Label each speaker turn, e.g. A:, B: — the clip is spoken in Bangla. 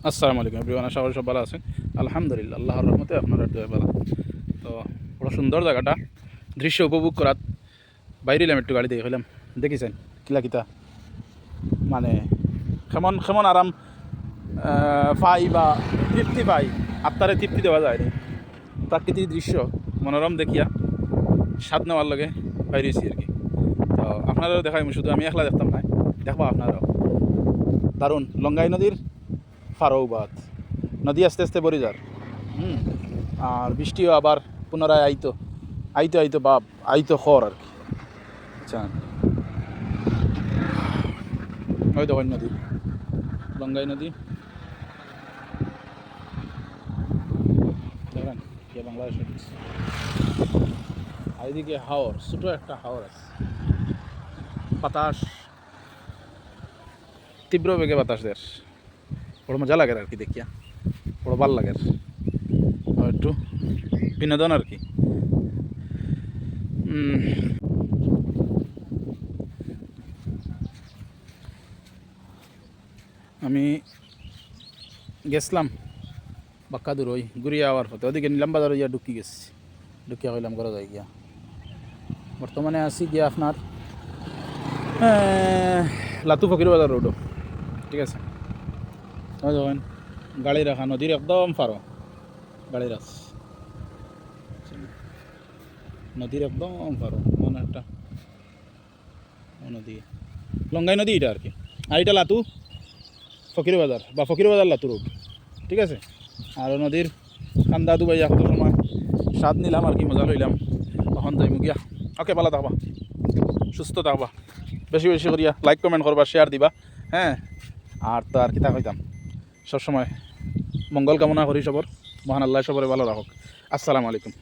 A: আসসালামু আলাইকুম এভরিওয়ান, আশা করি সব ভালো আছেন। আলহামদুলিল্লাহ, আল্লাহর রহমতে আপনারা দোয়া ভালো। তো বড় সুন্দর জায়গাটা, দৃশ্য উপভোগ করাত বাইরে এলাম, একটু গাড়ি দেখে হইলাম। দেখিছেন কিলা কিতা মানে কেমন কেমন আরাম পাই বা তৃপ্তি পাই, আত্মারে তৃপ্তি দেওয়া যায় নি। প্রাকৃতিক দৃশ্য মনোরম দেখিয়া স্বাদ নেওয়ার লগে বাইরেছি আর কি। তো আপনারাও দেখাই, শুধু আমি একলা দেখতাম না, দেখবো আপনারাও। দারুণ লঙ্গাই নদীর ফারৌবাদ নদী আস্তে আস্তে বড়ি যার। আর বৃষ্টিও আবার পুনরায় আইতো আইতো আইতো বাপ আইতো খর আর কি। আচ্ছা, ওই দেখেন নদী, লঙ্গাই নদী দেখেন কে বাংলাদেশের। আর এদিকে হাওর, ছোটো একটা হাওর আছে, বাতাস তীব্র বেগে বাতাস দেয়, বড় মজা লাগে আর কি দেখিয়া, বড় ভাল লাগে একটু বিনোদন আর কি। আমি গেছিলাম বাক্কা দূর ওই ঘুরিয়ে আওয়ার পথে, ওদিকে নিলাম বাজার ইয়া ঢুকি গেছি, ঢুকিয়া হইলাম ঘরে যাই গিয়া। বর্তমানে আছি গিয়া আপনার লাতু ফকির বাজার রোডও, ঠিক আছে। যখন গাড়ি রাখা নদীর একদম ফারো, গাড়ি রাখ নদীর একদম ফারো, মানে একটা নদী, লঙ্গাই নদী এটা আর কি। আর এটা লাতু ফকির বাজার বা ফকির বাজার লাতু রোড, ঠিক আছে। আর নদীর কান্দা দুবাইয়া কত সময় স্বাদ নিলাম আর কি, মজা লইলাম। তখন যাইমু গিয়া। ওকে, ভালো থাকবা, সুস্থ থাকবা, বেশি বেশি করিয়া লাইক কমেন্ট করবা, শেয়ার দিবা, হ্যাঁ। আর তো আর কি তা কইতাম, সবসময় মঙ্গল কামনা করি সবর, মহান আল্লাহ সবরে ভালো রাখুক। আসসালামু আলাইকুম।